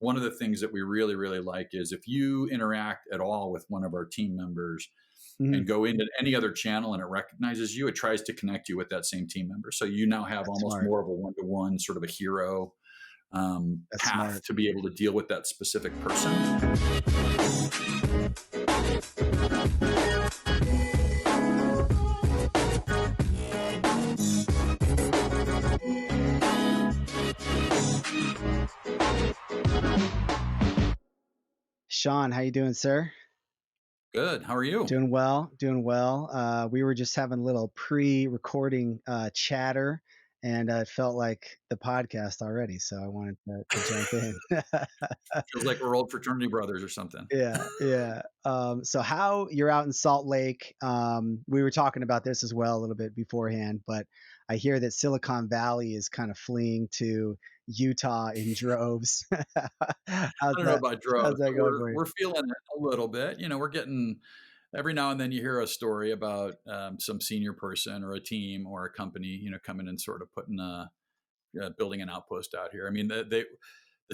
one of the things that we really, really like is if you interact at all with one of our team members Mhm. and go into any other channel and it recognizes you, it tries to connect you with that same team member. So you now have That's almost smart. more of a one-to-one sort of a hero That's path smart. to be able to deal with that specific person. Sean, how you doing, sir? Good. How are you? Doing well, doing well. We were just having a little pre-recording chatter, and it felt like the podcast already, so I wanted to jump in. Feels like we're old fraternity brothers or something. Yeah, yeah. So how you're out in Salt Lake? We were talking about this as well a little bit beforehand, but I hear that Silicon Valley is kind of fleeing to Utah in droves. I don't know about How's droves, that but going for you? we're feeling it a little bit. We're getting every now and then you hear a story about some senior person or a team or a company, coming and sort of putting building an outpost out here. I mean, the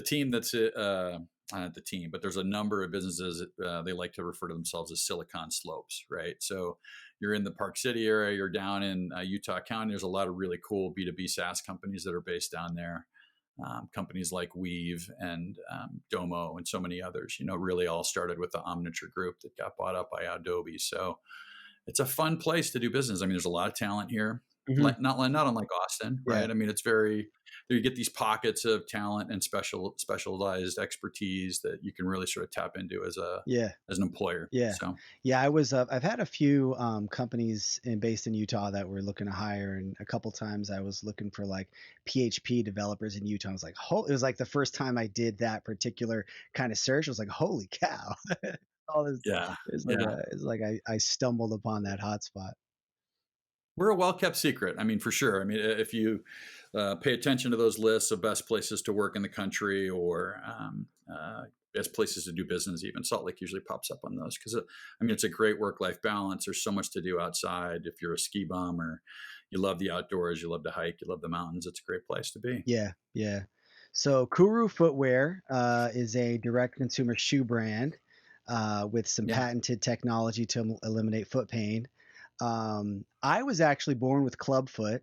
team that's not the team, but there's a number of businesses they like to refer to themselves as Silicon Slopes, right? So you're in the Park City area, you're down in Utah County. There's a lot of really cool B2B SaaS companies that are based down there. Companies like Weave and Domo and so many others, really all started with the Omniture group that got bought up by Adobe. So it's a fun place to do business. I mean, there's a lot of talent here, Mhm. not unlike Austin, Yeah. right? I mean, it's you get these pockets of talent and specialized expertise that you can really sort of tap into as Yeah. an employer. Yeah. So Yeah, I've had a few companies based in Utah that were looking to hire, and a couple times I was looking for like PHP developers in Utah. I was like, it was like the first time I did that particular kind of search. I was like, holy cow. All this yeah, yeah. it's like I stumbled upon that hotspot. We're a well-kept secret. I mean, for sure. I mean, if you pay attention to those lists of best places to work in the country or best places to do business, even Salt Lake usually pops up on those because, I mean, it's a great work-life balance. There's so much to do outside. If you're a ski bum or you love the outdoors, you love to hike, you love the mountains, it's a great place to be. Yeah, yeah. So KURU Footwear is a direct consumer shoe brand with some Yeah. patented technology to eliminate foot pain. I was actually born with clubfoot,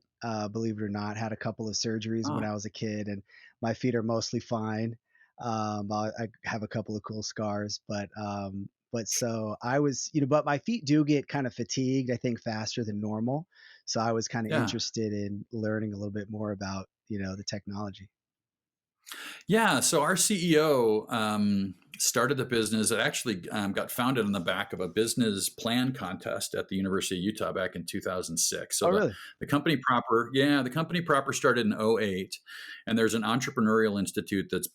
believe it or not. Had a couple of surgeries when Oh, I was a kid, and my feet are mostly fine. I have a couple of cool scars, but so I was, but my feet do get kind of fatigued, I think, faster than normal. So I was kind of yeah. interested in learning a little bit more about, the technology. Yeah. So our CEO started the business. It actually got founded on the back of a business plan contest at the University of Utah back in 2006. So Oh, really? the company proper, the company proper started in '08, and there's an entrepreneurial institute that's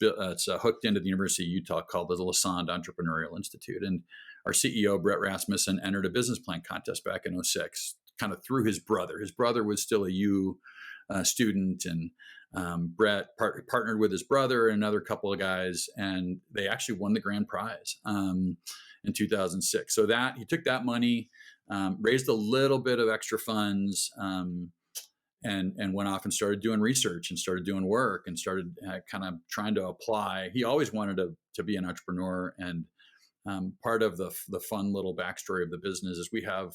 hooked into the University of Utah called the Lassonde Entrepreneurial Institute. And our CEO Brett Rasmussen entered a business plan contest back in '06, kind of through his brother. His brother was still a U student, and Brett partnered with his brother and another couple of guys, and they actually won the grand prize in 2006. So that he took that money, raised a little bit of extra funds, and went off and started doing research and started doing work and started kind of trying to apply. He always wanted to be an entrepreneur, and part of the fun little backstory of the business is we have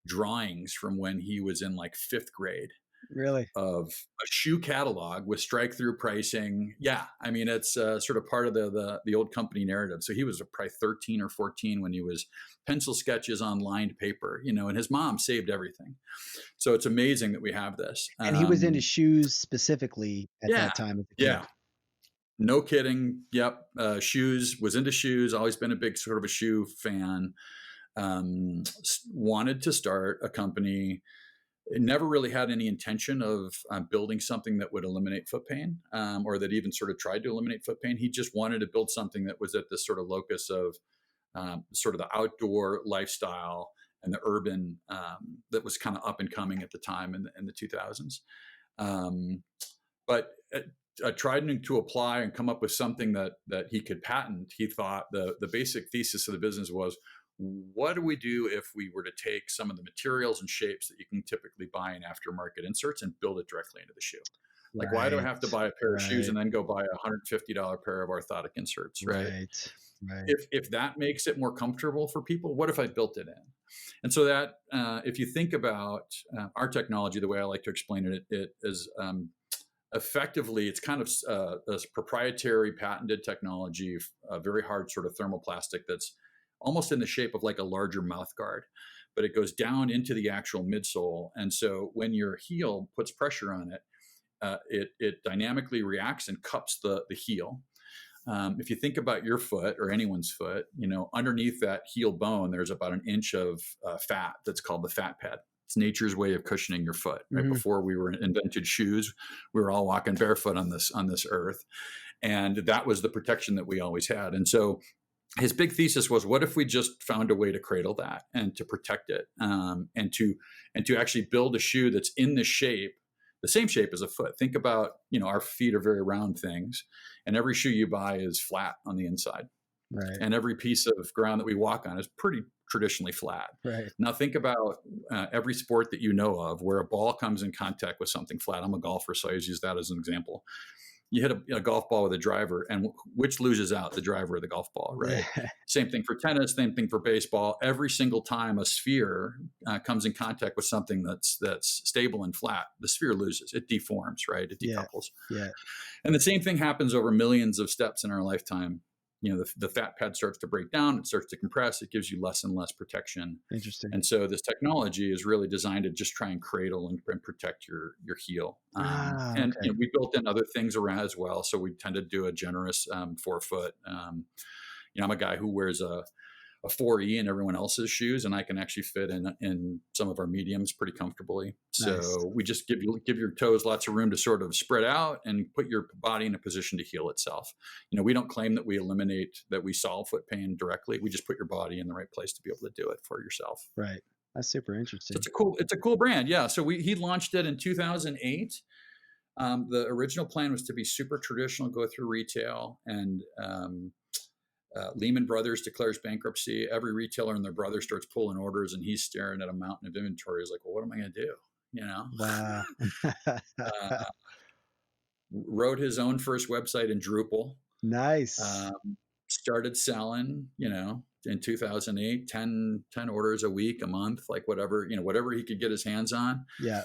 drawings from when he was in like fifth grade Really? of a shoe catalog with strike through pricing. Yeah, I mean, it's sort of part of the old company narrative. So he was probably 13 or 14 when he was pencil sketches on lined paper, and his mom saved everything. So it's amazing that we have this. And he was into shoes specifically at Yeah, that time as a kid. yeah, no kidding. Yep, shoes, was into shoes. Always been a big sort of a shoe fan. Wanted to start a company. It never really had any intention of building something that would eliminate foot pain, or that even sort of tried to eliminate foot pain. He just wanted to build something that was at this sort of locus of sort of the outdoor lifestyle and the urban that was kind of up and coming at the time in the 2000s. But tried to apply and come up with something that he could patent. He thought the basic thesis of the business was, what do we do if we were to take some of the materials and shapes that you can typically buy in aftermarket inserts and build it directly into the shoe? Like, why do I Right. have to buy a pair of shoes Right. and then go buy $150 pair of orthotic inserts, right? Right. Right. If that makes it more comfortable for people, what if I built it in? And so that if you think about our technology, the way I like to explain it is effectively it's kind of a proprietary patented technology, a very hard sort of thermoplastic that's almost in the shape of like a larger mouth guard, but it goes down into the actual midsole. And so when your heel puts pressure on it, it dynamically reacts and cups the heel. If you think about your foot or anyone's foot, underneath that heel bone, there's about an inch of fat that's called the fat pad. It's nature's way of cushioning your foot. Right Hmm. before we were invented shoes, we were all walking barefoot on this earth, and that was the protection that we always had. And so his big thesis was, what if we just found a way to cradle that and to protect it, and to actually build a shoe that's in the same shape as a foot. Think about, our feet are very round things, and every shoe you buy is flat on the inside, Right. and every piece of ground that we walk on is pretty traditionally flat. Right. Now think about every sport that you know of where a ball comes in contact with something flat. I'm a golfer, so I always use that as an example. You hit a golf ball with a driver, and which loses out, the driver or the golf ball, right? Yeah. Same thing for tennis, same thing for baseball. Every single time a sphere comes in contact with something that's stable and flat, the sphere loses. It deforms, right? It Yeah. decouples. Yeah. And the same thing happens over millions of steps in our lifetime. The fat pad starts to break down, it starts to compress, it gives you less and less protection. Interesting. And so this technology is really designed to just try and cradle and protect your heel. And Okay. we built in other things around as well. So we tend to do a generous forefoot. I'm a guy who wears a 4E in everyone else's shoes, and I can actually fit in some of our mediums pretty comfortably. Nice. So we just give your toes lots of room to sort of spread out and put your body in a position to heal itself. We don't claim that we solve foot pain directly. We just put your body in the right place to be able to do it for yourself. Right. That's super So interesting. it's a cool brand. Yeah. So he launched it in 2008. The original plan was to be super traditional, go through retail, and Lehman Brothers declares bankruptcy. Every retailer and their brother starts pulling orders, and he's staring at a mountain of inventory. He's like, well, what am I going to do? Wow. uh, Wrote his own first website in Drupal. Nice. Started selling, in 2008, 10 orders a week, a month, like whatever he could get his hands on. Yeah.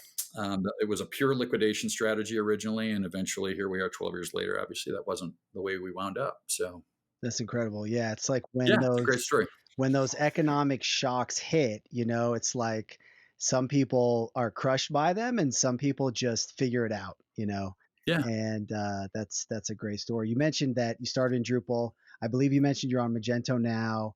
It was a pure liquidation strategy originally, and eventually here we are 12 years later. Obviously, that wasn't the way we wound up. So That's incredible. Yeah, it's like when yeah, it's a great story. those economic shocks hit, it's like some people are crushed by them and some people just figure it out. Yeah, And that's a great story. You mentioned that you started in Drupal. I believe you mentioned you're on Magento now.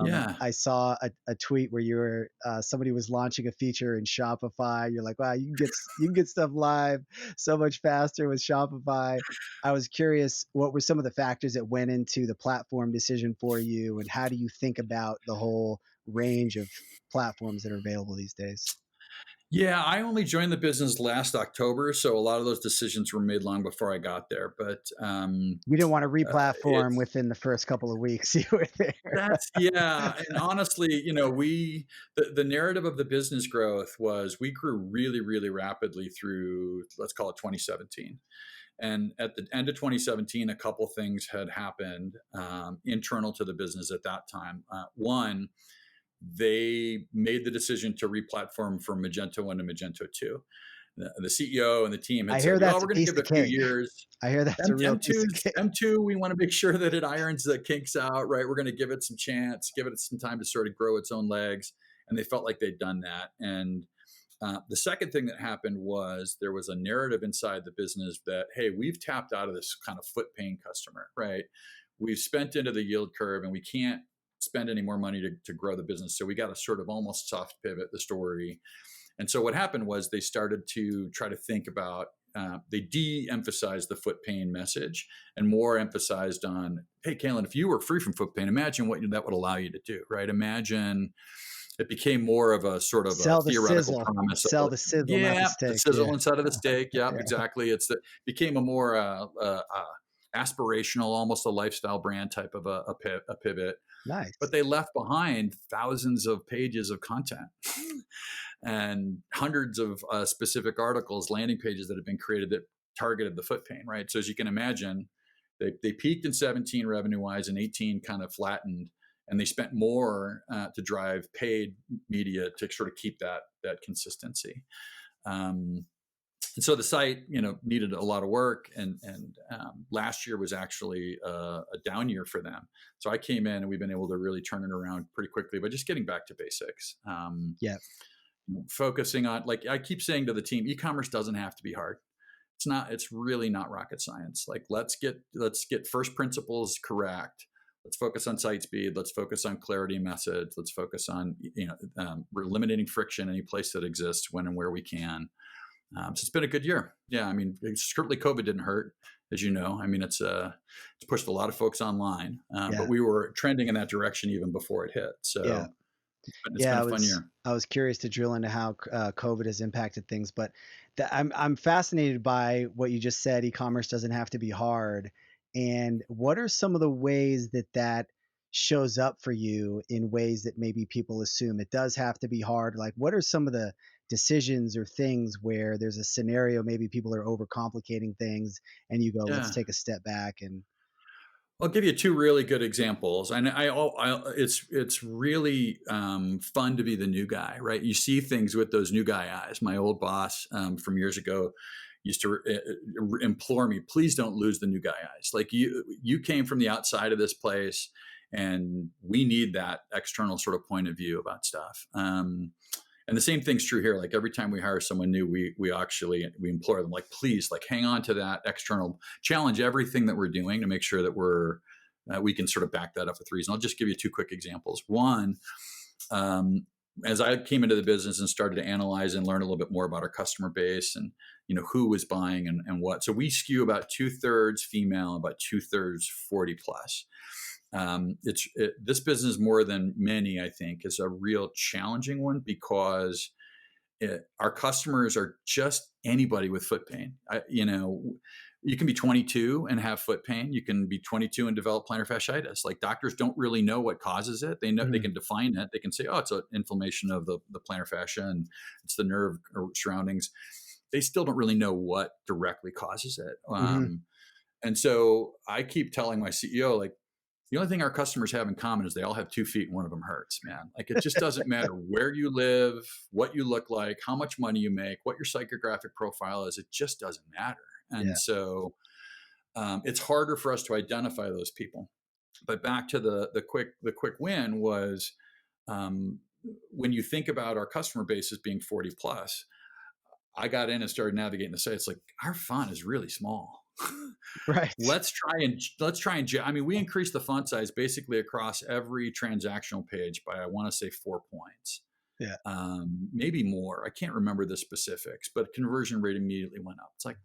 yeah. I saw a tweet where somebody was launching a feature in Shopify. You're like, wow, you can get stuff live so much faster with Shopify. I was curious, what were some of the factors that went into the platform decision for you, and how do you think about the whole range of platforms that are available these days? Yeah, I only joined the business last October, so a lot of those decisions were made long before I got there. But You didn't want to re-platform it's within the first couple of weeks you were there. that's yeah, and honestly, the narrative of the business growth was we grew really, really rapidly through, let's call it 2017. And at the end of 2017, a couple things had happened internal to the business at that time. One, they made the decision to replatform from Magento 1 to Magento 2. The CEO and the team had I said, hear "Well, that's we're a going to piece give of it a few cake. years. I hear that's a real piece of M2's cake. M2, we want to make sure that it irons the kinks out, right? We're going to give it some chance, give it some time to sort of grow its own legs." And they felt like they'd done that. And the second thing that happened was there was a narrative inside the business that, hey, we've tapped out of this kind of foot pain customer, right? We've spent into the yield curve and we can't spend any more money to grow the business. So we got to sort of almost soft pivot the story. And so what happened was they started to try to think about, they de-emphasized the foot pain message and more emphasized on, hey, Kaylin, if you were free from foot pain, imagine what that would allow you to do, right? Imagine it became more of a sort of a Sell the theoretical sizzle. promise. Sell the sizzle, not the Yeah, the steak. sizzle Yeah. inside of the steak. Yep, Yeah. exactly. Became a more aspirational, almost a lifestyle brand type of a pivot. But Nice. they left behind thousands of pages of content and hundreds of specific articles, landing pages that have been created that targeted the foot pain, right? So as you can imagine, they peaked in 17 revenue wise, and 18 kind of flattened, and they spent more to drive paid media to sort of keep that consistency. And so the site, needed a lot of work, and last year was actually a down year for them. So I came in, and we've been able to really turn it around pretty quickly by just getting back to basics. Yeah. Focusing on, like I keep saying to the team, e-commerce doesn't have to be hard. It's really not rocket science. Like let's get first principles correct. Let's focus on site speed. Let's focus on clarity of message. Let's focus on, we're eliminating friction any place that exists when and where we can. So it's been a good year. Yeah. I mean, certainly COVID didn't hurt, as you know. I mean, it's pushed a lot of folks online, but we were trending in that direction even before it hit. So Yeah. it's been a fun year. I was curious to drill into how COVID has impacted things, but I'm fascinated by what you just said. E-commerce doesn't have to be hard. And what are some of the ways that shows up for you in ways that maybe people assume it does have to be hard? Like, what are some of the decisions or things where there's a scenario, maybe people are overcomplicating things, and you go, let's take a step back and. I'll give you two really good examples, and it's really fun to be the new guy, right? You see things with those new guy eyes. My old boss from years ago used to implore me, please don't lose the new guy eyes. Like you came from the outside of this place, and we need that external sort of point of view about stuff. And the same thing's true here. Like every time we hire someone new, we implore them, like, please, like hang on to that external, challenge everything that we're doing to make sure that we can sort of back that up with reason. I'll just give you two quick examples. One, as I came into the business and started to analyze and learn a little bit more about our customer base and, who was buying and what. So we skew about 2/3 female, about 2/3 40 plus. This business, more than many, I think, is a real challenging one because our customers are just anybody with foot pain. You can be 22 and have foot pain. You can be 22 and develop plantar fasciitis. Like doctors don't really know what causes it. They know they can define it. They can say, oh, it's an inflammation of the plantar fascia and it's the nerve surroundings. They still don't really know what directly causes it. And so I keep telling my CEO, like, the only thing our customers have in common is they all have 2 feet and one of them hurts, man. Like it just doesn't matter where you live, what you look like, how much money you make, what your psychographic profile is. It just doesn't matter. And so it's harder for us to identify those people. But back to the quick win was when you think about our customer base as being 40 plus, I got in and started navigating the site. It's like our font is really small. Right. Let's try and, I mean, we increased the font size basically across every transactional page by, I want to say 4 points. Yeah. Maybe more. I can't remember the specifics, but conversion rate immediately went up. It's like,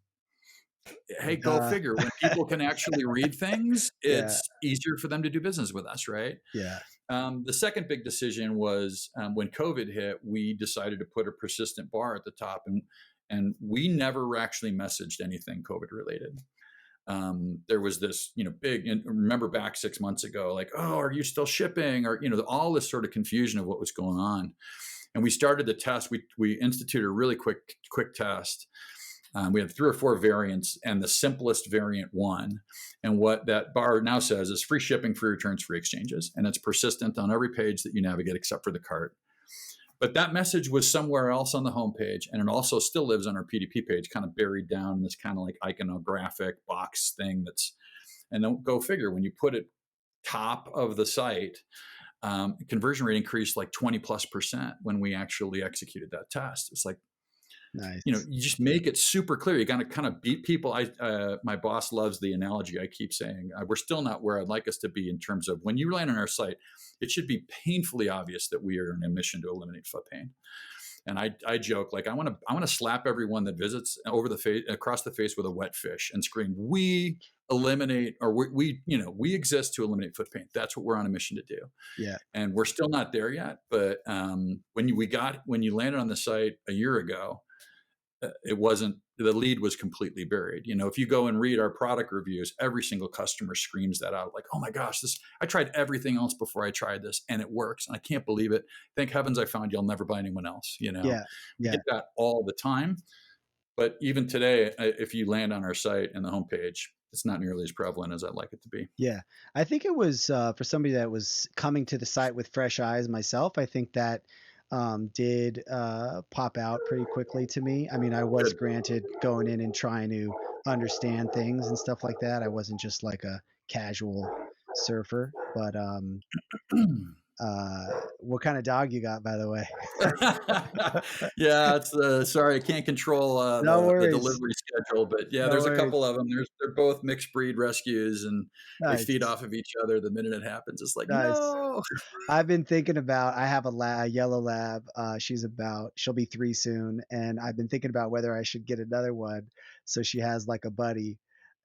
hey, go figure. When people can actually read things, it's easier for them to do business with us, right? Yeah. The second big decision was when COVID hit, we decided to put a persistent bar at the top, and we never actually messaged anything COVID related. There was this, big, and remember back 6 months ago, like, oh, are you still shipping? Or, all this sort of confusion of what was going on. And we started the test. We instituted a really quick test. We had 3 or 4 variants, and the simplest variant won. And what that bar now says is free shipping, free returns, free exchanges. And it's persistent on every page that you navigate except for the cart. But that message was somewhere else on the homepage, and it also still lives on our PDP page, kind of buried down in this kind of like iconographic box thing and don't go figure, when you put it top of the site, conversion rate increased like 20+% when we actually executed that test. It's like, nice. You just make it super clear. You got to kind of beat people. My boss loves the analogy I keep saying. We're still not where I'd like us to be in terms of when you land on our site, it should be painfully obvious that we are on a mission to eliminate foot pain. And I joke, like, I want to slap everyone that visits across the face with a wet fish and scream, we eliminate, or we exist to eliminate foot pain. That's what we're on a mission to do. Yeah. And we're still not there yet. But when you landed on the site a year ago, the lead was completely buried. If you go and read our product reviews, every single customer screams that out, like, oh my gosh, I tried everything else before I tried this and it works. And I can't believe it. Thank heavens I found you. I'll never buy anyone else. Yeah. You get that all the time. But even today, if you land on our site and the homepage, it's not nearly as prevalent as I'd like it to be. Yeah. I think it was for somebody that was coming to the site with fresh eyes myself. I think that did pop out pretty quickly to me. I mean, I was Good. granted going in and trying to understand things and stuff like that. I wasn't just like a casual surfer, but what kind of dog you got, by the way? Yeah, it's sorry, I can't control No the worries. delivery schedule, but yeah, No there's a worries. couple of them. They're both mixed breed rescues, and they feed Nice. off of each other the minute it happens. It's like Nice. no. I've been thinking about I have a yellow lab. She'll be 3 soon, and I've been thinking about whether I should get another one so she has like a buddy.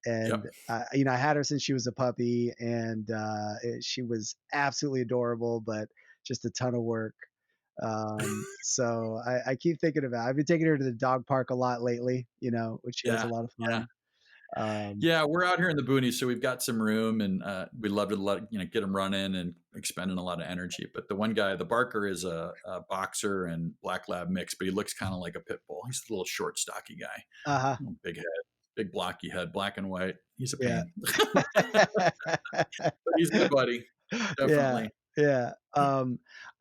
Yep. And I had her since she was a puppy, and she was absolutely adorable, but just a ton of work. So I keep thinking about. I've been taking her to the dog park a lot lately, which she has a Yeah. lot of Yeah. fun. Um, Yeah, we're out here in the boonies, so we've got some room, and we love to get them running and expending a lot of energy. But the one guy, the Barker, is a boxer and black lab mix, but he looks kind of like a pit bull. He's a little short, stocky guy, uh-huh. big head, big blocky head, black and white. He's a Yeah. pain, but he's my buddy, Yeah, definitely. yeah.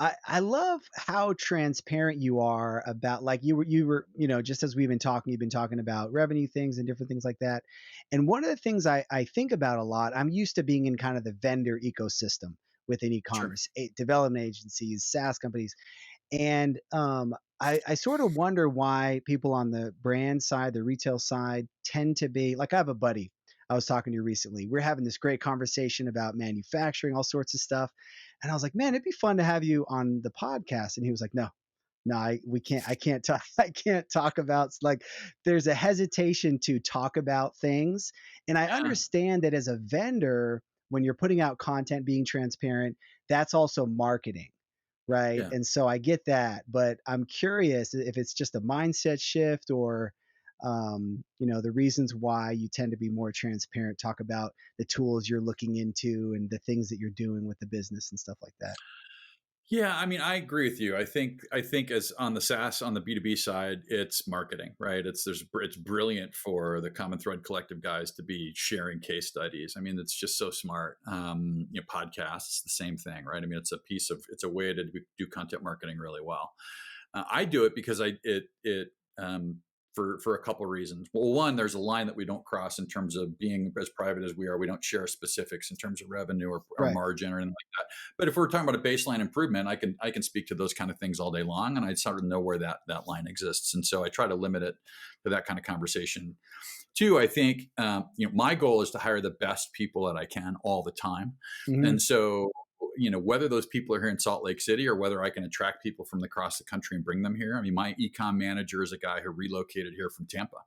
I love how transparent you are about like you were, just as we've been talking, you've been talking about revenue things and different things like that. And one of the things I think about a lot, I'm used to being in kind of the vendor ecosystem within Sure. e-commerce, development agencies, SaaS companies. And I sort of wonder why people on the brand side, the retail side, tend to be like I have a buddy I was talking to recently. We're having this great conversation about manufacturing, all sorts of stuff. And I was like, man, it'd be fun to have you on the podcast. And he was like, no, no, we can't, I can't talk, I can't talk about like, there's a hesitation to talk about things. And I Yeah. understand that as a vendor, when you're putting out content, being transparent, that's also marketing, right? Yeah. And so I get that, but I'm curious if it's just a mindset shift or the reasons why you tend to be more transparent, talk about the tools you're looking into and the things that you're doing with the business and stuff like that. Yeah, I mean, I agree with you. I think as on the SaaS on the B2B side, it's marketing, right? It's brilliant for the Common Thread Collective guys to be sharing case studies. I mean, it's just so smart. Podcasts, the same thing, right? I mean, it's a way to do content marketing really well. I do it because for a couple of reasons. Well, one, there's a line that we don't cross in terms of being as private as we are. We don't share specifics in terms of revenue or Right. margin or anything like that. But if we're talking about a baseline improvement, I can speak to those kind of things all day long, and I sort of know where that line exists, and so I try to limit it to that kind of conversation. Two, I think my goal is to hire the best people that I can all the time, Hmm. and so whether those people are here in Salt Lake City or whether I can attract people from across the country and bring them here. I mean, my ecom manager is a guy who relocated here from Tampa.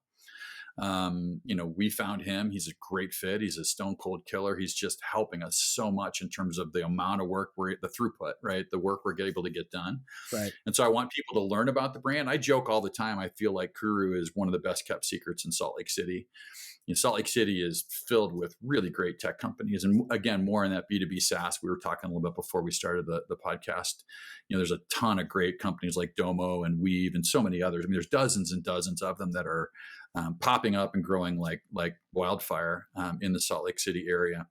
We found him. He's a great fit. He's a stone cold killer. He's just helping us so much in terms of the amount of work the throughput, right? The work we're able to get done. Right. And so I want people to learn about the brand. I joke all the time. I feel like KURU is one of the best kept secrets in Salt Lake City. Salt Lake City is filled with really great tech companies. And again, more in that B2B SaaS. We were talking a little bit before we started the podcast. There's a ton of great companies like Domo and Weave and so many others. I mean, there's dozens and dozens of them that are popping up and growing like wildfire in the Salt Lake City area.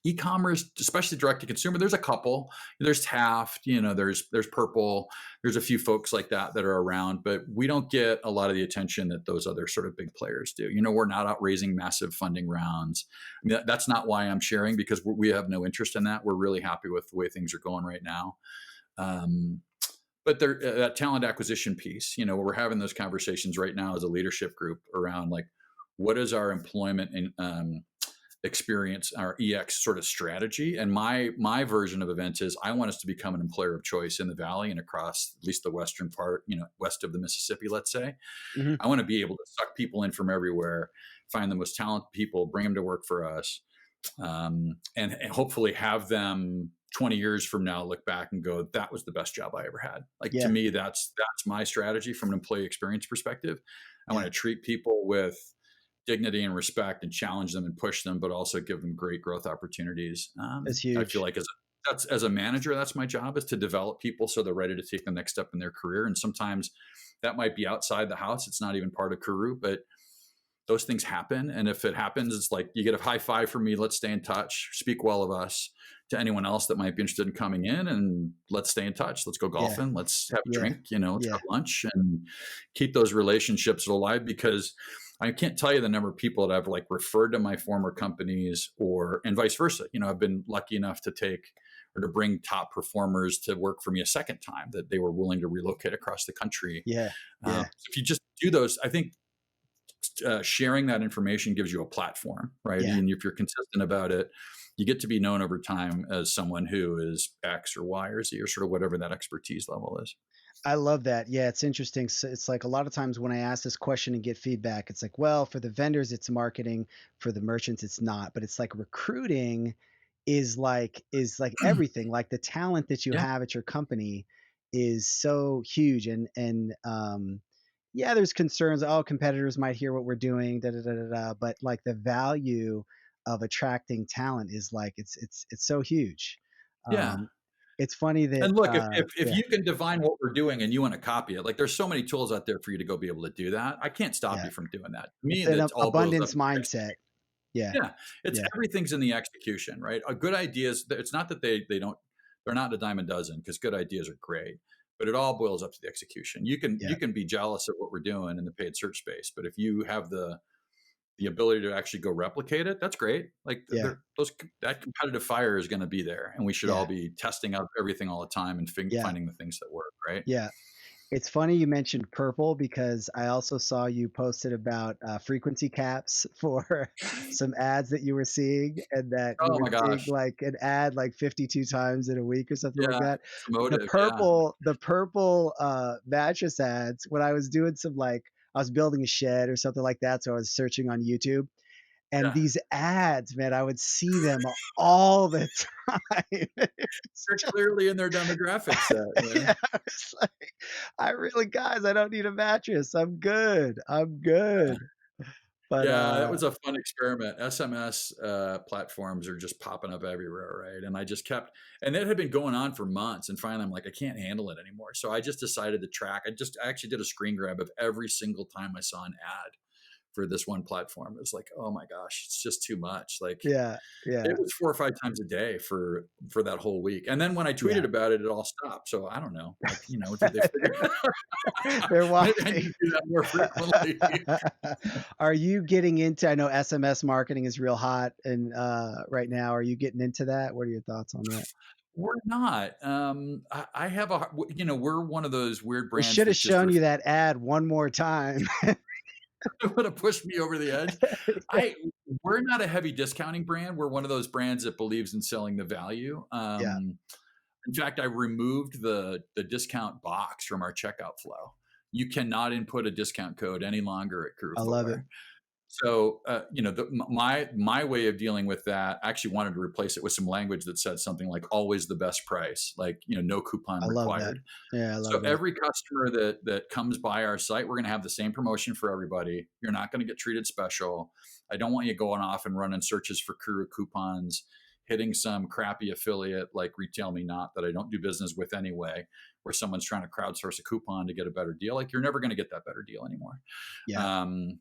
E-commerce, especially direct to consumer, there's a couple. There's Taft, there's Purple, there's a few folks like that are around, but we don't get a lot of the attention that those other sort of big players do. We're not out raising massive funding rounds. I mean, that's not why I'm sharing, because we have no interest in that. We're really happy with the way things are going right now. But that talent acquisition piece, we're having those conversations right now as a leadership group around like, what is our employment and experience, our EX sort of strategy. And my version of events is I want us to become an employer of choice in the Valley and across at least the western part, west of the Mississippi, let's say. Hmm. I want to be able to suck people in from everywhere, find the most talented people, bring them to work for us, and hopefully have them 20 years from now look back and go, that was the best job I ever had. Like, to Yeah. me, that's my strategy from an employee experience perspective. I want Yeah. to treat people with dignity and respect and challenge them and push them, but also give them great growth opportunities. That's I feel huge. like that's as a manager, that's my job, is to develop people so they're ready to take the next step in their career. And sometimes that might be outside the house. It's not even part of KURU, but those things happen. And if it happens, it's like you get a high five from me. Let's stay in touch. Speak well of us to anyone else that might be interested in coming in, and let's stay in touch. Let's go Yeah. golfing. Let's have a Yeah. drink, let's Yeah. have lunch and keep those relationships alive, because I can't tell you the number of people that I've like referred to my former companies, and vice versa. I've been lucky enough to take or to bring top performers to work for me a second time, that they were willing to relocate across the country. Yeah. Yeah. If you just do those, I think sharing that information gives you a platform, right? Yeah. And if you're consistent about it, you get to be known over time as someone who is X or Y or Z, or sort of whatever that expertise level is. I love that. Yeah, it's interesting. So it's like a lot of times when I ask this question and get feedback, it's like, well, for the vendors, it's marketing, for the merchants, it's not. But it's like recruiting is like everything. Like the talent that you Yeah. have at your company is so huge. And yeah, there's concerns. Oh, competitors might hear what we're doing, da da da da da. But like the value of attracting talent is like it's so huge. Yeah. Um, it's funny that And look, if yeah, you can define what we're doing and you want to copy it, like there's so many tools out there for you to go be able to do that. I can't stop yeah. you from doing that. To It's me, an that all boils up abundance to mindset. execution. Yeah, Yeah, it's yeah, everything's in the execution, right? A good ideas. It's not that they're not a dime a dozen, because good ideas are great, but it all boils up to the execution. You yeah, can be jealous of what we're doing in the paid search space, but if you have the ability to actually go replicate it, that's great. Like yeah, that competitive fire is going to be there, and we should all yeah, be testing out everything all the time and yeah, finding the things that work, right? yeah. It's funny you mentioned purple because I also saw you posted about frequency caps for some ads that you were seeing, and that you Oh were my seeing gosh, like an ad like 52 times in a week or something like yeah, that. it's The emotive, yeah, purple mattress ads, when I was doing some like I was building a shed or something like that, so I was searching on YouTube. And yeah. these ads, man, I would see them all the time. It's They're just clearly in their demographic set. Yeah. yeah, I was like, guys, I don't need a mattress. I'm good. I'm good. But Yeah, that was a fun experiment. SMS platforms are just popping up everywhere, right? And I just kept, and it had been going on for months. And finally, I'm like, I can't handle it anymore. So I just decided to track. I actually did a screen grab of every single time I saw an ad for this one platform. It was like, oh my gosh, it's just too much. Like yeah, it yeah, was 4 or 5 times a day for that whole week. And then when I yeah. tweeted about it, it all stopped. So I don't know. Like, did they figure? They're Maybe I need watching. to do that more frequently. Are you getting into, I know SMS marketing is real hot and right now. Are you getting into that? What are your thoughts on that? We're not. I have we're one of those weird They brands should have that just shown you that ad one more time. would have pushed me over the edge. I We're not a heavy discounting brand. We're one of those brands that believes in selling the value. Yeah, In fact, I removed the discount box from our checkout flow. You cannot input a discount code any longer at KURU I love it. Footwear. So, my way of dealing with that, I actually wanted to replace it with some language that said something like "always the best price," like no coupon I love that. required. Yeah, I So love that. every customer that comes by our site, we're going to have the same promotion for everybody. You're not going to get treated special. I don't want you going off and running searches for KURU coupons, hitting some crappy affiliate like Retail Me Not that I don't do business with anyway, where someone's trying to crowdsource a coupon to get a better deal. Like you're never going to get that better deal anymore. Yeah, Um,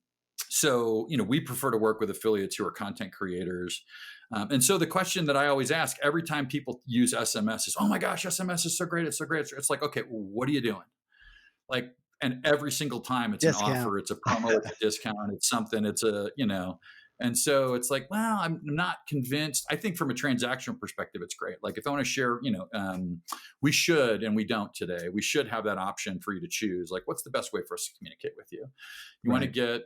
so, we prefer to work with affiliates who are content creators. And so the question that I always ask every time people use SMS is, oh my gosh, SMS is so great. It's so great. It's like, okay, well, what are you doing? Like, and every single time it's an discount. offer, it's a promo, it's a discount, it's something, and so it's like, well, I'm not convinced. I think from a transactional perspective, it's great. Like if I want to share, we should, and we don't today, we should have that option for you to choose. Like, what's the best way for us to communicate with you? You want to Right. get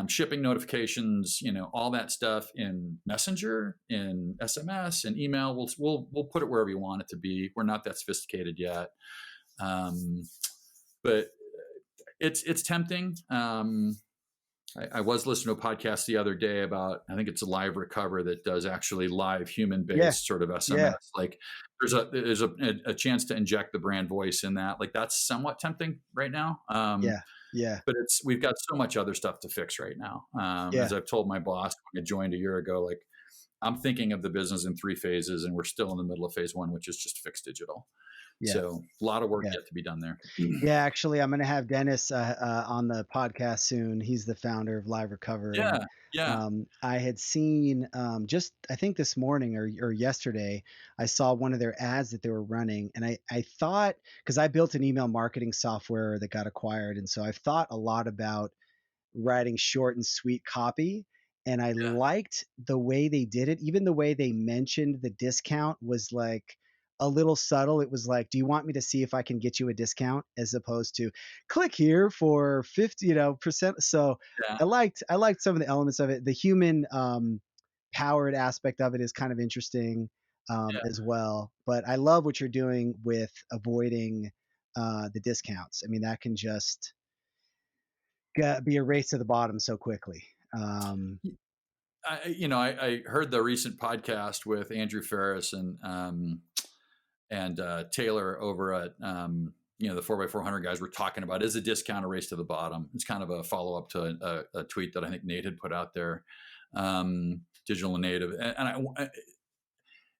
shipping notifications, all that stuff in Messenger, in SMS, and email. We'll put it wherever you want it to be. We're not that sophisticated yet, but it's tempting. I was listening to a podcast the other day about, I think it's a Live Recover that does actually live human Yeah, based sort of yeah, SMS. Like there's a chance to inject the brand voice in that. Like that's somewhat tempting right now. yeah, yeah, But we've got so much other stuff to fix right now. yeah, As I've told my boss when I joined a year ago, like I'm thinking of the business in 3 phases, and we're still in the middle of phase 1, which is just fixed digital. Yeah. So a lot of work Yeah. yet to be done there. Yeah, actually, I'm going to have Dennis on the podcast soon. He's the founder of Live Recover, and Yeah, yeah, I had seen just I think this morning or yesterday, I saw one of their ads that they were running, and I thought, because I built an email marketing software that got acquired, and so I've thought a lot about writing short and sweet copy. And I yeah, liked the way they did it. Even the way they mentioned the discount was like a little subtle. It was like, do you want me to see if I can get you a discount, as opposed to click here for 50, percent. So yeah, I liked some of the elements of it. The human powered aspect of it is kind of interesting yeah. as well. But I love what you're doing with avoiding the discounts. I mean, that can just be a race to the bottom so quickly. I heard the recent podcast with Andrew Ferris and Taylor over at the 4x400 guys were talking about, is a discount a race to the bottom? It's kind of a follow up to a tweet that I think Nate had put out there, digital and native,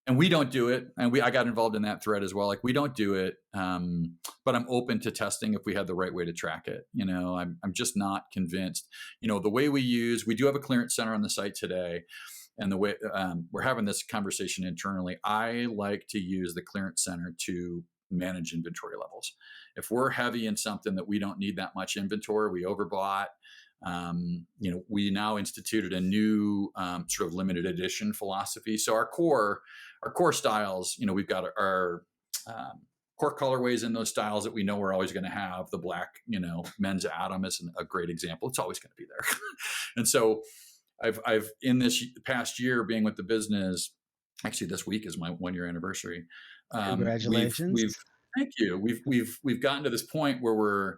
and we don't do it. And I got involved in that thread as well. Like, we don't do it, but I'm open to testing if we have the right way to track it. I'm just not convinced. The way we do have a clearance center on the site today, and the way we're having this conversation internally, I like to use the clearance center to manage inventory levels. If we're heavy in something that we don't need that much inventory, we overbought. We now instituted a new sort of limited edition philosophy. So our core styles, we've got our core colorways in those styles that we know we're always going to have. The black, men's Atom is a great example. It's always going to be there. And so I've in this past year being with the business, actually this week is my 1-year anniversary. Congratulations. We've thank you. We've gotten to this point where we're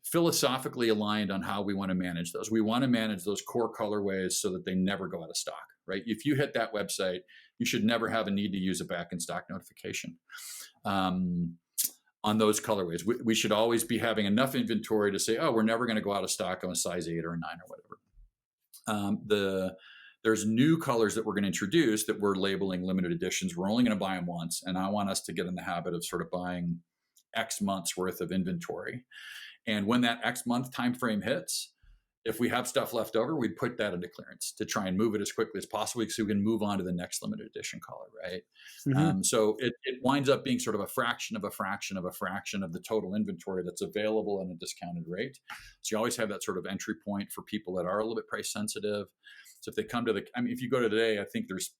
philosophically aligned on how we want to manage those. We want to manage those core colorways so that they never go out of stock, right? If you hit that website, you should never have a need to use a back in stock notification on those colorways. We should always be having enough inventory to say, oh, we're never going to go out of stock on a size 8 or a 9 or whatever. There's new colors that we're going to introduce that we're labeling limited editions. We're only going to buy them once. And I want us to get in the habit of sort of buying X months worth of inventory. And when that X month time frame hits, if we have stuff left over, we'd put that into clearance to try and move it as quickly as possible so we can move on to the next limited edition color, right? Mm-hmm. So it winds up being sort of a fraction of a fraction of a fraction of the total inventory that's available at a discounted rate. So you always have that sort of entry point for people that are a little bit price sensitive. So if they come to if you go to today, I think there's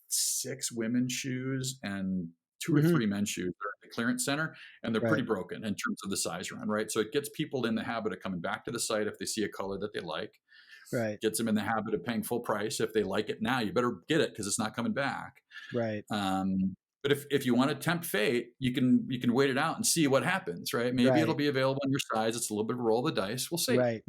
6 women's shoes and 2 or 3 men's shoes at the clearance center, and they're pretty broken in terms of the size run, right? So it gets people in the habit of coming back to the site if they see a color that they like. Right. Gets them in the habit of paying full price. If they like it now, you better get it because it's not coming back. Right. But if you want to tempt fate, you can wait it out and see what happens, right? Maybe it'll be available in your size. It's a little bit of a roll of the dice. We'll see. Right.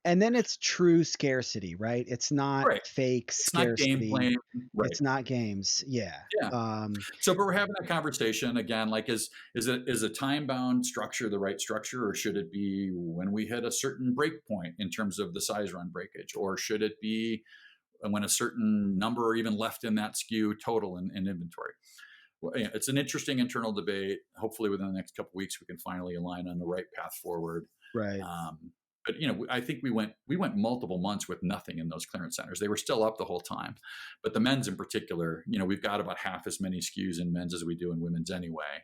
And then it's true scarcity, right? It's not fake scarcity. It's not game playing. Right. It's not games. Yeah. Yeah. But we're having that conversation again. Like, is a time bound structure the right structure, or should it be when we hit a certain break point in terms of the size run breakage, or should it be when a certain number or even left in that SKU total in inventory? It's an interesting internal debate. Hopefully within the next couple of weeks, we can finally align on the right path forward. Right. But I think we went multiple months with nothing in those clearance centers. They were still up the whole time. But the men's in particular, we've got about half as many SKUs in men's as we do in women's anyway.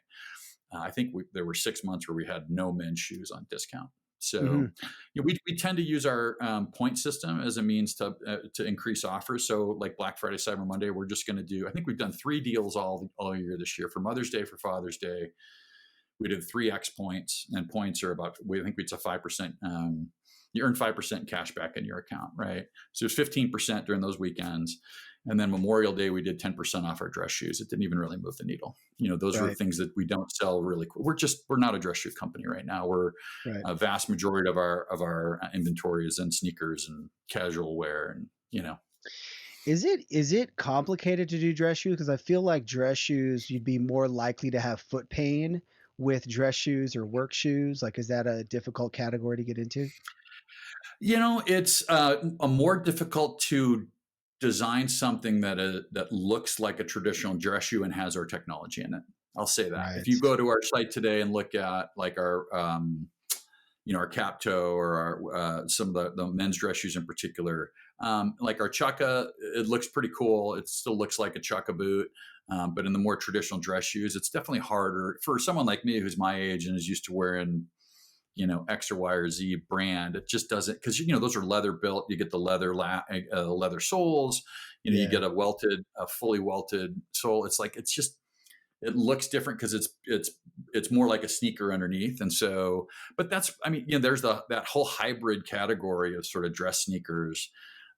I think there were 6 months where we had no men's shoes on discount. So we tend to use our point system as a means to increase offers. So like Black Friday, Cyber Monday, we're just going to do, I think we've done 3 deals all year this year. For Mother's Day, for Father's Day, we did 3x points, and points are about, I think it's a 5%, you earn 5% cash back in your account, right? So it's 15% during those weekends. And then Memorial Day, we did 10% off our dress shoes. It didn't even really move the needle. Those are things that we don't sell really quick. We're not a dress shoe company right now. We're a vast majority of our inventory is in sneakers and casual wear, and Is it complicated to do dress shoes? Because I feel like dress shoes, you'd be more likely to have foot pain with dress shoes or work shoes. Like, is that a difficult category to get into? It's a more difficult to design something that looks like a traditional dress shoe and has our technology in it. I'll say that. If Right. you go to our site today and look at like our our cap toe or our some of the men's dress shoes in particular, like our chukka, it looks pretty cool. It still looks like a chukka boot. But in the more traditional dress shoes, it's definitely harder for someone like me who's my age and is used to wearing, X or Y or Z brand. It just doesn't, because those are leather built. You get the leather soles. You Yeah. get a fully welted sole. It's just, it looks different because it's more like a sneaker underneath. And so, but that's, there's that whole hybrid category of sort of dress sneakers.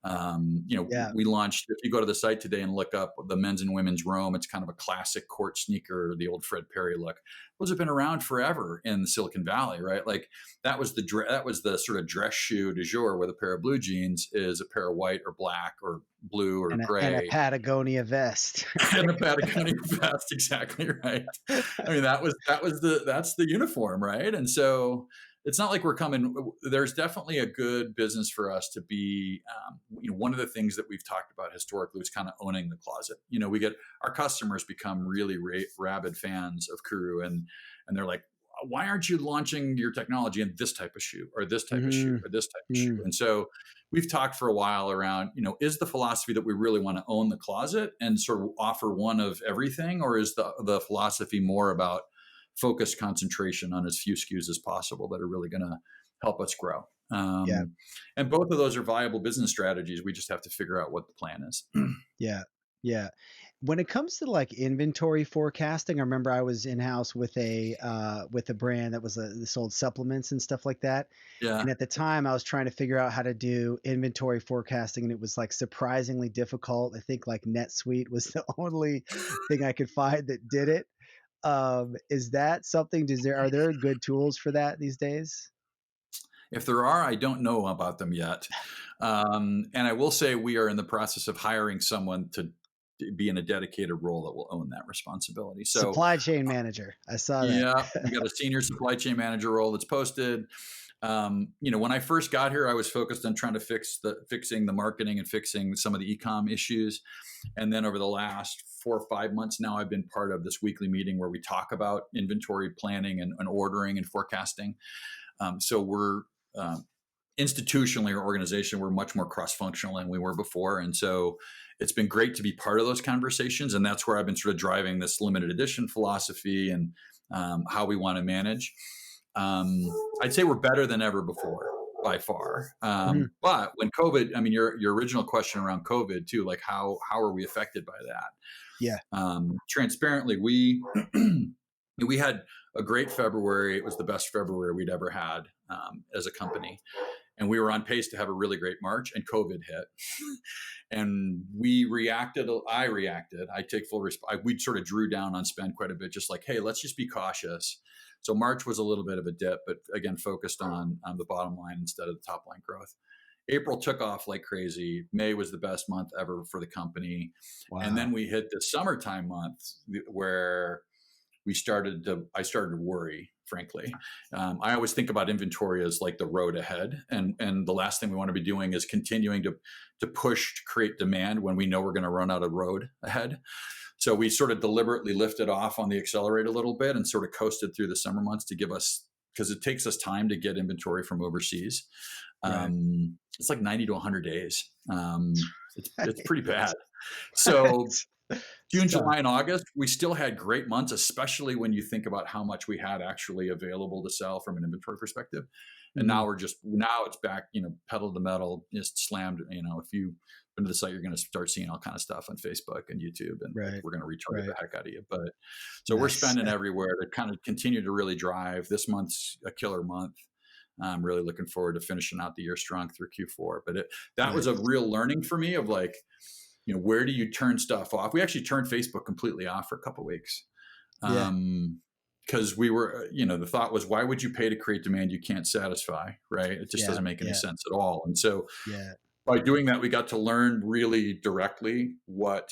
Yeah. We launched, if you go to the site today and look up the men's and women's Rome, it's kind of a classic court sneaker, the old Fred Perry look. Those have been around forever in Silicon Valley, right? Like that was the sort of dress shoe du jour with a pair of blue jeans is a pair of white or black or blue or And a gray Patagonia vest. and a Patagonia vest. Exactly right. That's the uniform, right? And so it's not like we're coming. There's definitely a good business for us to be. One of the things that we've talked about historically was kind of owning the closet. We get our customers become really rabid fans of KURU, and they're like, why aren't you launching your technology in this type of shoe or this type of shoe or this type of shoe? And so we've talked for a while around, is the philosophy that we really want to own the closet and sort of offer one of everything, or is the philosophy more about focused concentration on as few SKUs as possible that are really going to help us grow? Yeah. And both of those are viable business strategies. We just have to figure out what the plan is. Yeah. Yeah. When it comes to like inventory forecasting, I remember I was in-house with a brand that was sold supplements and stuff like that. Yeah. And at the time I was trying to figure out how to do inventory forecasting, and it was like surprisingly difficult. I think like NetSuite was the only thing I could find that did it. Is that something, are there good tools for that these days? If there are, I don't know about them yet. And I will say we are in the process of hiring someone to be in a dedicated role that will own that responsibility. So Supply chain manager. I saw that. yeah, we got a senior supply chain manager role that's posted. When I first got here, I was focused on trying to fixing the marketing and fixing some of the e-com issues. And then over the last 4 or 5 months now, I've been part of this weekly meeting where we talk about inventory planning and ordering and forecasting. So we're institutionally or organization, we're much more cross-functional than we were before. And so it's been great to be part of those conversations. And that's where I've been sort of driving this limited edition philosophy and how we want to manage. I'd say we're better than ever before by far. But when COVID, your original question around COVID too, like how are we affected by that? Yeah. Transparently, we we had a great February. It was the best February we'd ever had as a company. And we were on pace to have a really great March, and COVID hit. And I reacted. I take full responsibility. We sort of drew down on spend quite a bit, just like, hey, let's just be cautious. So March was a little bit of a dip, but again, focused on the bottom line instead of the top line growth. April took off like crazy. May was the best month ever for the company. Wow. And then we hit the summertime month where I started to worry, frankly. I always think about inventory as like the road ahead. And the last thing we want to be doing is continuing to push to create demand when we know we're going to run out of road ahead. So we sort of deliberately lifted off on the accelerator a little bit and sort of coasted through the summer months to give us, because it takes us time to get inventory from overseas. Right. It's like 90 to 100 days. It's pretty bad. So June, July, and August, we still had great months, especially when you think about how much we had actually available to sell from an inventory perspective. And now it's back, pedal to the metal, just slammed. If you been to the site, you're going to start seeing all kind of stuff on Facebook and YouTube, and we're going to retarget the heck out of you. But so we're spending everywhere to kind of continue to really drive. This month's a killer month. I'm really looking forward to finishing out the year strong through Q4. But that was a real learning for me of like, where do you turn stuff off? We actually turned Facebook completely off for a couple of weeks. Because we were, the thought was, why would you pay to create demand you can't satisfy, right? It just doesn't make any sense at all. And so by doing that, we got to learn really directly what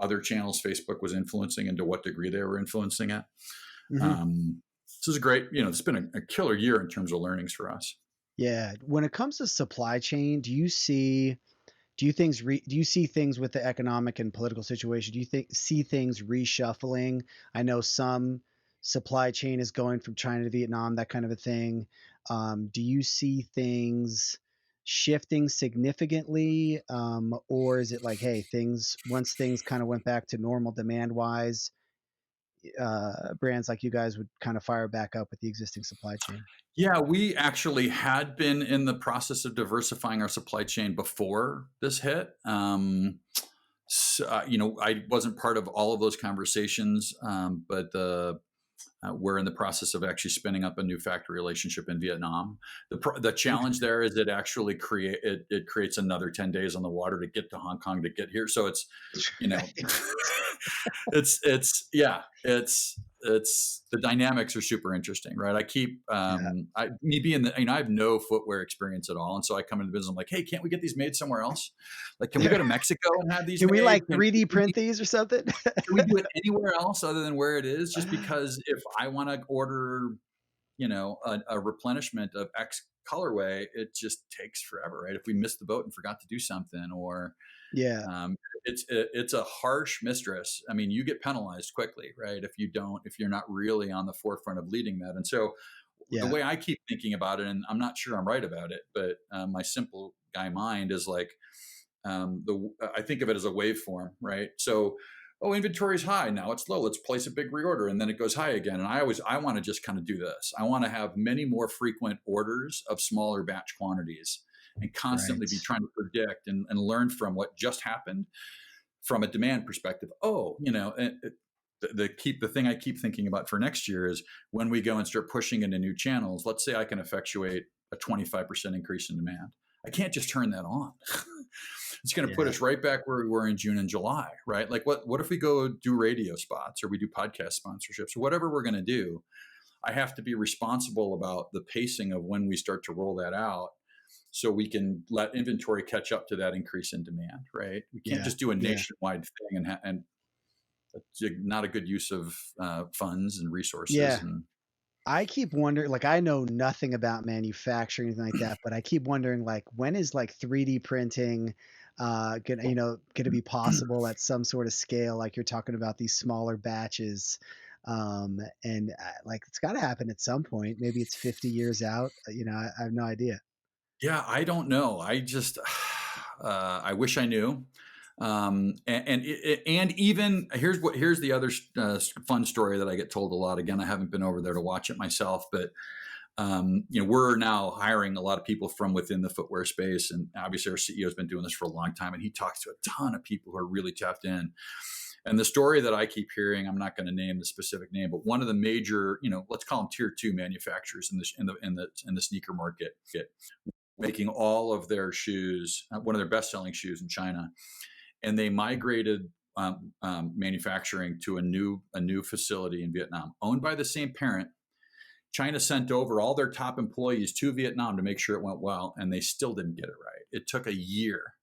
other channels Facebook was influencing and to what degree they were influencing it. This is great. It's been a killer year in terms of learnings for us. Yeah. When it comes to supply chain, do you see do you see things with the economic and political situation? Do you see things reshuffling? I know some supply chain is going from China to Vietnam, that kind of a thing. Do you see things shifting significantly, or is it like, hey, things once things kind of went back to normal demand wise, brands like you guys would kind of fire back up with the existing supply chain? Yeah, we actually had been in the process of diversifying our supply chain before this hit. I wasn't part of all of those conversations, but we're in the process of actually spinning up a new factory relationship in Vietnam. The challenge Okay. there is it actually it creates another 10 days on the water to get to Hong Kong to get here. So it's, you know, it's the dynamics are super interesting, right? I keep Yeah. me being I have no footwear experience at all, and so I come into business. I'm like, hey, can't we get these made somewhere else? Like, can we go to Mexico and have these Can we made? like 3D print these or something? Can we do it anywhere else other than where it is? Just because if I want to order, a replenishment of X colorway, it just takes forever, right? If we missed the boat and forgot to do something, or Yeah. um, it's a harsh mistress. I mean, you get penalized quickly, right? If you're not really on the forefront of leading that. And so the Yeah. way I keep thinking about it, and I'm not sure I'm right about it, but my simple guy mind is like, I think of it as a waveform, right? So, oh, inventory is high, now it's low. Let's place a big reorder, and then it goes high again. And I want to just kind of do this. I want to have many more frequent orders of smaller batch quantities, and constantly Right. be trying to predict and learn from what just happened from a demand perspective. Oh, the thing I keep thinking about for next year is when we go and start pushing into new channels. Let's say I can effectuate a 25% increase in demand. I can't just turn that on. It's going to put Yeah. us right back where we were in June and July, right? Like what if we go do radio spots, or we do podcast sponsorships, or whatever we're going to do? I have to be responsible about the pacing of when we start to roll that out, so we can let inventory catch up to that increase in demand, right? We can't Yeah. just do a Yeah. nationwide thing, and it's not a good use of funds and resources. Yeah. And I keep wondering, like, I know nothing about manufacturing, anything like that, but I keep wondering, like, when is like 3D printing, gonna be possible at some sort of scale? Like you're talking about these smaller batches, and like it's got to happen at some point. Maybe it's 50 years out. I have no idea. yeah, I don't know. I just I wish I knew. And even here's the other fun story that I get told a lot. Again, I haven't been over there to watch it myself, but we're now hiring a lot of people from within the footwear space, and obviously our CEO has been doing this for a long time, and he talks to a ton of people who are really tapped in. And the story that I keep hearing, I'm not going to name the specific name, but one of the major, let's call them tier two manufacturers in the sneaker market, making all of their shoes, one of their best selling shoes in China, and they migrated manufacturing to a new facility in Vietnam, owned by the same parent. China sent over all their top employees to Vietnam to make sure it went well, and they still didn't get it right. It took a year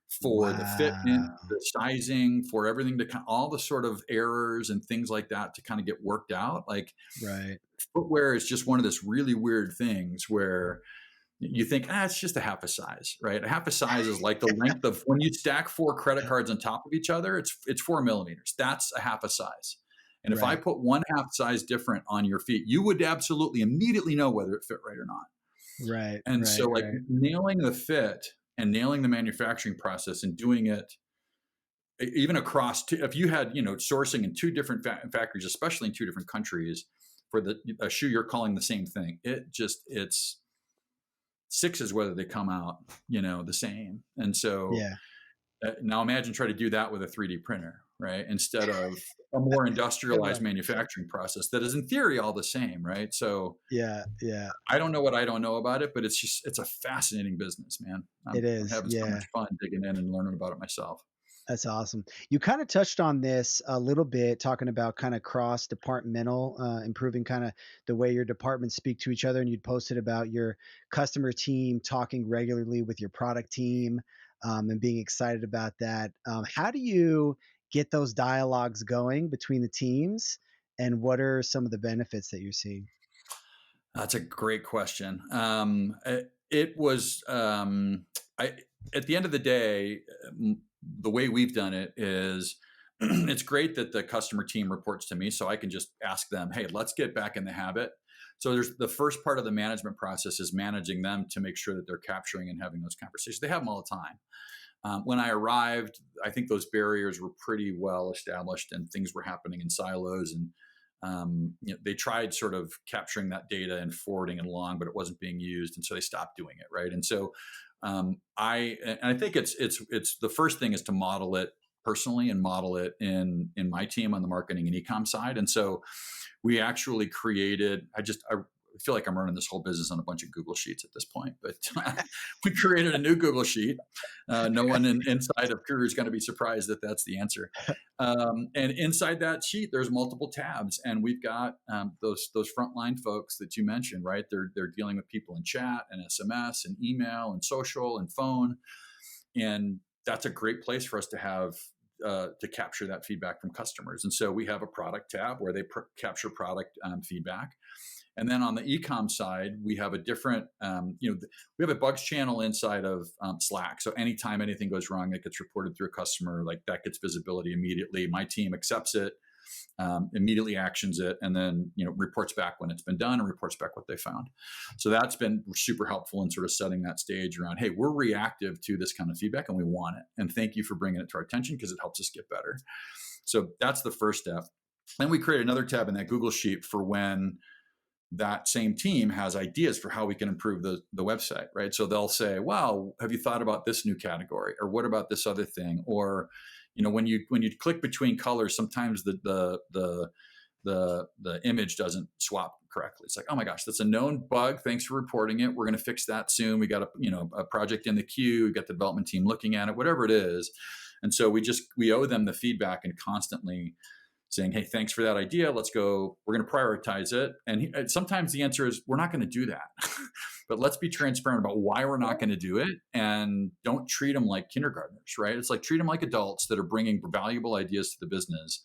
for the fitment, Wow. the sizing, for everything to all the sort of errors and things like that to kind of get worked out. Like, Right. footwear is just one of this really weird things where you think, it's just a half a size, right? A half a size is like the length of when you stack four credit cards on top of each other. It's 4 millimeters. That's a half a size. And if I Right. put one half size different on your feet, you would absolutely immediately know whether it fit right or not. Right. And so, Right. like, Right. nailing the fit and nailing the manufacturing process and doing it even across if you had sourcing in two different factories, especially in two different countries, for a shoe you're calling the same thing, it's sixes whether they come out the same. And so Yeah. now imagine try to do that with a 3D printer, right? Instead of a more industrialized Right. manufacturing process that is in theory all the same, right? So Yeah. Yeah. I don't know what I don't know about it, but it's a fascinating business, man. It I'm is. having so Yeah. much fun digging in and learning about it myself. That's awesome. You kind of touched on this a little bit, talking about kind of cross departmental, improving kind of the way your departments speak to each other. And you'd posted about your customer team talking regularly with your product team, and being excited about that. How do you get those dialogues going between the teams? And what are some of the benefits that you're seeing? That's a great question. It was, at the end of the day, the way we've done it is it's great that the customer team reports to me, so I can just ask them, hey, let's get back in the habit. So there's the first part of the management process is managing them to make sure that they're capturing and having those conversations. They have them all the time. When I arrived, I think those barriers were pretty well established and things were happening in silos. And they tried sort of capturing that data and forwarding it along, but it wasn't being used. And so they stopped doing it. Right. And so I think it's the first thing is to model it personally and model it in my team on the marketing and e-com side. And so we actually created, I feel like I'm running this whole business on a bunch of Google Sheets at this point, but we created a new Google Sheet. No one inside of KURU is going to be surprised that that's the answer. And inside that sheet, there's multiple tabs, and we've got those frontline folks that you mentioned, right? They're dealing with people in chat and SMS and email and social and phone, and that's a great place for us to have to capture that feedback from customers. And so we have a product tab where they capture product feedback. And then on the e-com side, we have a different, we have a bugs channel inside of Slack. So anytime anything goes wrong, it gets reported through a customer, like that gets visibility immediately. My team accepts it, immediately actions it, and then, reports back when it's been done and reports back what they found. So that's been super helpful in sort of setting that stage around, hey, we're reactive to this kind of feedback and we want it. And thank you for bringing it to our attention because it helps us get better. So that's the first step. Then we create another tab in that Google Sheet for when that same team has ideas for how we can improve the website, right? So they'll say, wow, have you thought about this new category? Or what about this other thing? Or, when you click between colors, sometimes the image doesn't swap correctly. It's like, oh my gosh, that's a known bug. Thanks for reporting it. We're going to fix that soon. We got a project in the queue. We got the development team looking at it, whatever it is. And so we owe them the feedback and constantly saying, hey, thanks for that idea. Let's go. We're going to prioritize it. And sometimes the answer is we're not going to do that. But let's be transparent about why we're not going to do it, and don't treat them like kindergartners, right? It's like treat them like adults that are bringing valuable ideas to the business.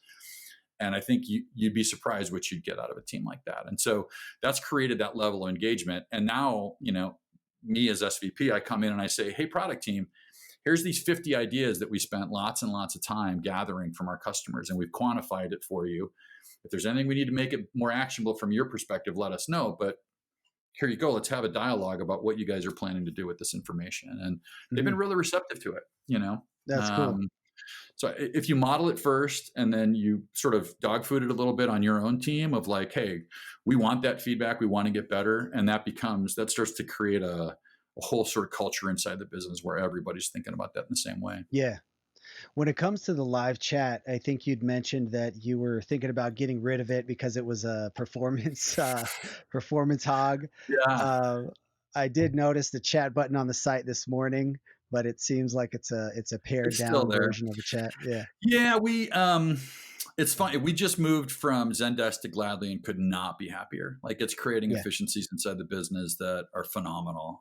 And I think you'd be surprised what you'd get out of a team like that. And so that's created that level of engagement. And now, me as SVP, I come in and I say, hey, product team, here's these 50 ideas that we spent lots and lots of time gathering from our customers, and we've quantified it for you. If there's anything we need to make it more actionable from your perspective, let us know. But here you go. Let's have a dialogue about what you guys are planning to do with this information. And they've been really receptive to it, That's cool. So if you model it first and then you sort of dog food it a little bit on your own team of like, hey, we want that feedback. We want to get better. And that starts to create a whole sort of culture inside the business where everybody's thinking about that in the same way. Yeah. When it comes to the live chat, I think you'd mentioned that you were thinking about getting rid of it because it was a performance hog. Yeah, Uh, I did notice the chat button on the site this morning, but it seems like it's a pared it's still down there. version of a chat. Yeah. Yeah, it's funny. We just moved from Zendesk to Gladly and could not be happier. Like it's creating Yeah. efficiencies inside the business that are phenomenal.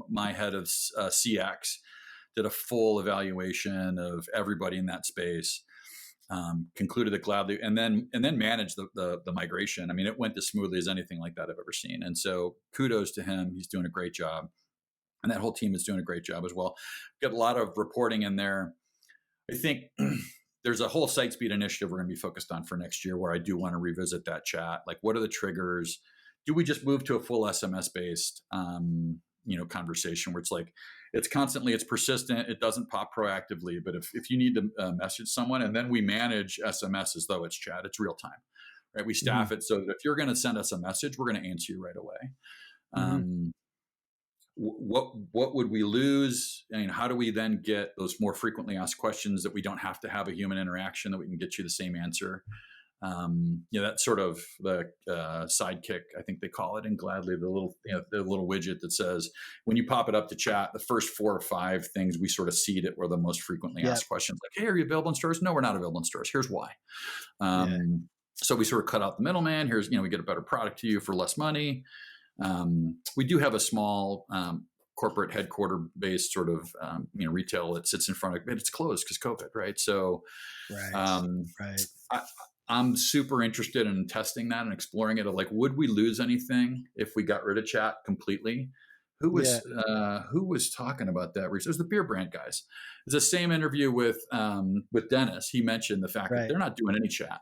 My head of CX did a full evaluation of everybody in that space, concluded that Gladly, and then managed the migration. I mean, it went as smoothly as anything like that I've ever seen. And so kudos to him. He's doing a great job. And that whole team is doing a great job as well. Got a lot of reporting in there. I think there's a whole site speed initiative we're going to be focused on for next year where I do want to revisit that chat. Like, what are the triggers? Do we just move to a full SMS based, conversation where it's like, it's persistent. It doesn't pop proactively. But if you need to message someone, and then we manage SMS as though it's chat, it's real time, right? We staff it so that if you're going to send us a message, we're going to answer you right away. What would we lose? And how do we then get those more frequently asked questions that we don't have to have a human interaction, that we can get you the same answer? That's sort of the sidekick, I think they call it in Gladly, the little widget that says when you pop it up to chat, the first 4 or 5 things we sort of seed it were the most frequently asked questions. Like, hey, are you available in stores? No, we're not available in stores. Here's why. So we sort of cut out the middleman. Here's, we get a better product to you for less money. We do have a small corporate headquarter based sort of retail that sits in front of it. It's closed because COVID, right? So Right. I'm super interested in testing that and exploring it. Of like, would we lose anything if we got rid of chat completely? Yeah. who was talking about that recently? It was the beer brand guys. It's the same interview with Dennis. He mentioned the fact that Right. they're not doing any chat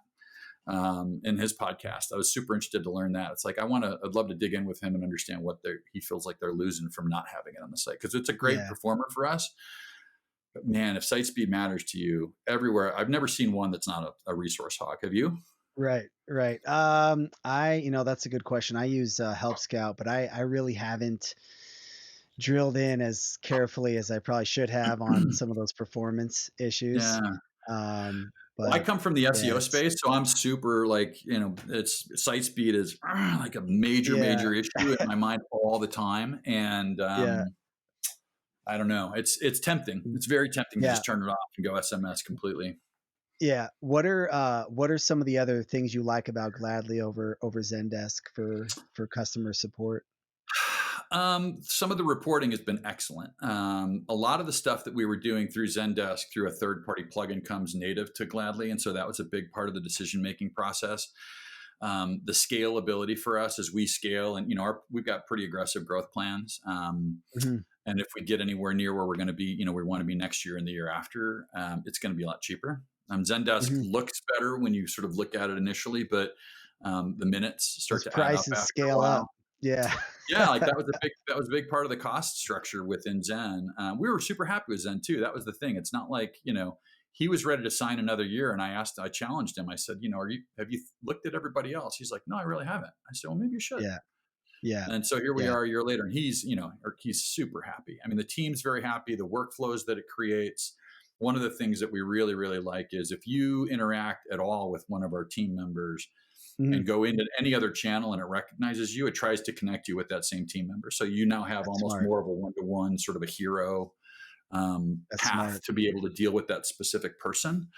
in his podcast. I was super interested to learn that. It's like I'd love to dig in with him and understand what he feels like they're losing from not having it on the site, because it's a great Yeah. performer for us. But man, if site speed matters to you everywhere, I've never seen one that's not a resource hog. Have you? Right. Right. That's a good question. I use Help Scout, but I really haven't drilled in as carefully as I probably should have on some of those performance issues. Yeah. Well, I But come from the yeah, SEO it's space, so I'm super like, it's site speed is like a major, yeah, major issue in my mind all the time. And yeah, I don't know. It's tempting. mm, It's very tempting to yeah, just turn it off and go SMS completely. yeah. What are some of the other things you like about Gladly over Zendesk for customer support? Some of the reporting has been excellent. A lot of the stuff that we were doing through Zendesk through a third-party plugin comes native to Gladly, and so that was a big part of the decision-making process. The scalability for us as we scale, and we've got pretty aggressive growth plans. Mhm, And if we get anywhere near where we're going to be, we want to be next year and the year after, it's going to be a lot cheaper. Zendesk mhm. looks better when you sort of look at it initially, but the minutes start Those to add up prices after a scale up. while. Yeah. Yeah, like that was a big part of the cost structure within Zen. We were super happy with Zen too. That was the thing. It's not like he was ready to sign another year, and I challenged him. I said, have you looked at everybody else? He's like, no, I really haven't. I said, well, maybe you should. Yeah. Yeah. And so here we Yeah. are a year later, and he's super happy. I mean, the team's very happy. The workflows that it creates. One of the things that we really, really like is if you interact at all with one of our team members and Mhm. go into any other channel and it recognizes you, it tries to connect you with that same team member. So you now have That's almost smart. more of a one-to-one sort of a hero That's path smart. to be able to deal with that specific person.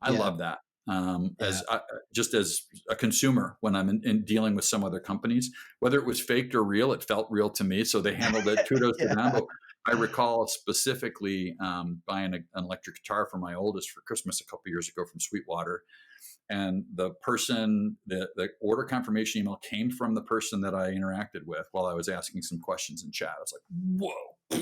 I Yeah. love that. Yeah. Just as a consumer, when I'm in dealing with some other companies, whether it was faked or real, it felt real to me. So they handled it. Kudos to them. Yeah. But I recall specifically buying an electric guitar for my oldest for Christmas a couple years ago from Sweetwater, and the order confirmation email came from the person that I interacted with while I was asking some questions in chat. I was like, whoa,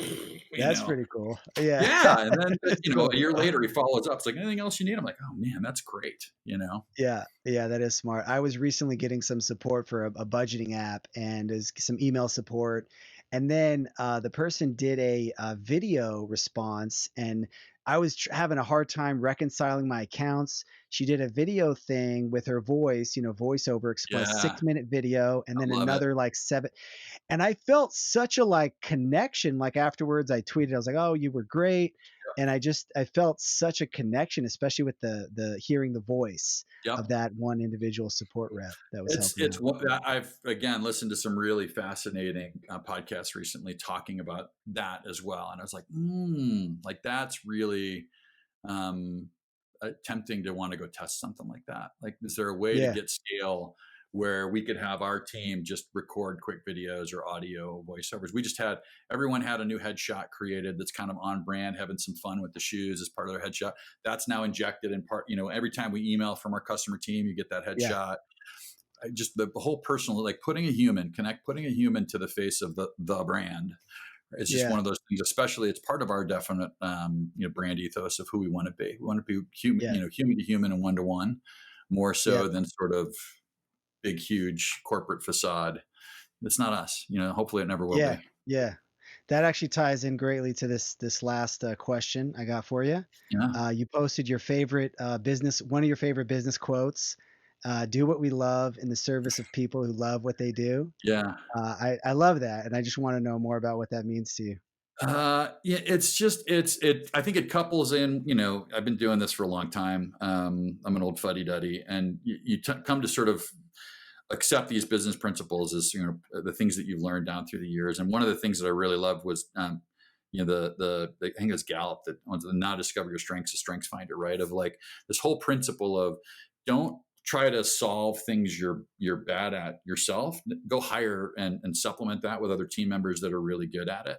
That's pretty cool. Yeah. yeah. And then, That's a cool. year later, he follows up. It's like, anything else you need? I'm like, oh man, that's great. Yeah, yeah, that is smart. I was recently getting some support for a budgeting app and is some email support, and then the person did a video response, and I was having a hard time reconciling my accounts. She did a video thing with her voice, voiceover express, Yeah, 6 minute video, and I then love it. another like seven. And I felt such a like connection. Like afterwards, I tweeted, I was like, "Oh, you were great," and I felt such a connection, especially with the hearing the voice of Yep. that one individual support rep that was It's helping it's out. what I've again listened to some really fascinating podcasts recently talking about that as well, and I was like, like that's really um, tempting to want to go test something like that. Like, is there a way to Yeah, get scale where we could have our team just record quick videos or audio voiceovers? Everyone had a new headshot created that's kind of on brand, having some fun with the shoes as part of their headshot. That's now injected in part. Every time we email from our customer team, you get that yeah, headshot. Just the whole personal, like putting a human to the face of the brand. It's just yeah, one of those things, especially it's part of our definite, brand ethos of who we want to be. We want to be human, yeah, human to human and one to one, more yeah, so than sort of big, huge corporate facade. It's not us. Hopefully it never will yeah, be. yeah. That actually ties in greatly to this last question I got for you. Yeah. You posted your favorite one of your favorite business quotes. Do what we love in the service of people who love what they do. Yeah. I love that, and I just want to know more about what that means to you. Yeah, I think it couples in, I've been doing this for a long time. I'm an old fuddy duddy, and you come to sort of accept these business principles as, the things that you've learned down through the years. And one of the things that I really loved was, I think it's Gallup that wants to now discover your strengths, a strengths finder, right? Of like this whole principle of don't try to solve things you're bad at yourself. Go hire and supplement that with other team members that are really good at it.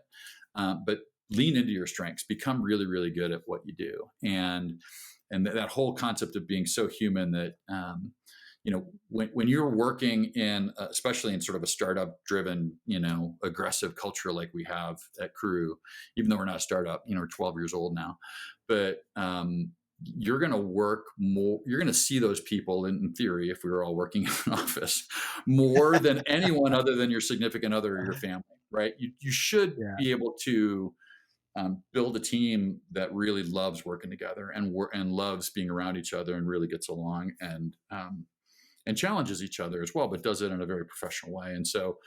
But lean into your strengths, become really, really good at what you do. And that whole concept of being so human that, when you're working in, especially in sort of a startup driven, aggressive culture like we have at KURU, even though we're not a startup, we're 12 years old now, but you're going to work more. You're going to see those people in theory, if we were all working in an office, more than anyone other than your significant other or your family, right? You should Yeah. be able to build a team that really loves working together and loves being around each other and really gets along and challenges each other as well, but does it in a very professional way. And so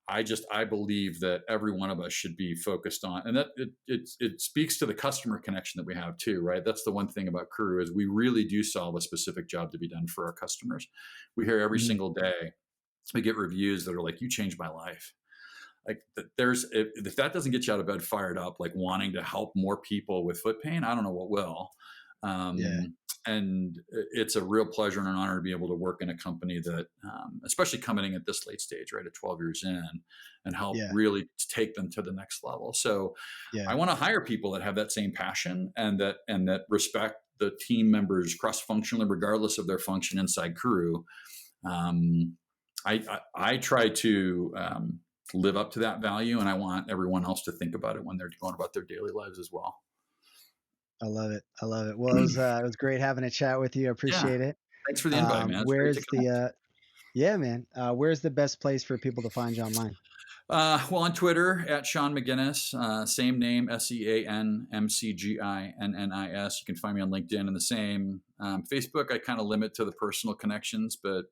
I believe that every one of us should be focused on, and that it speaks to the customer connection that we have too, right? That's the one thing about KURU is we really do solve a specific job to be done for our customers. We hear every Mhm. single day, we get reviews that are like, "You changed my life." Like there's if that doesn't get you out of bed fired up, like wanting to help more people with foot pain, I don't know what will. Yeah. And it's a real pleasure and an honor to be able to work in a company that, especially coming in at this late stage, right, at 12 years in, and help Yeah. really take them to the next level. So I Yeah. want to hire people that have that same passion and that respect the team members cross-functionally, regardless of their function inside KURU. Um, I try to live up to that value, and I want everyone else to think about it when they're going about their daily lives as well. I love it. I love it. Well, it was great having a chat with you. I Yeah. appreciate it. Thanks for the invite, man. It's great to Where's the connect. yeah, man. Where's the best place for people to find you online? Well, on Twitter at Sean McGinnis, same name, SeanMcGinnis. You can find me on LinkedIn and the same. Facebook, I kind of limit to the personal connections, but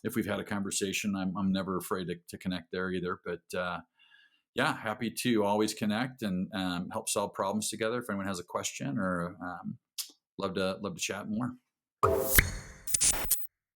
if we've had a conversation, I'm never afraid to connect there either. But yeah, happy to always connect and help solve problems together. If anyone has a question or love to chat more.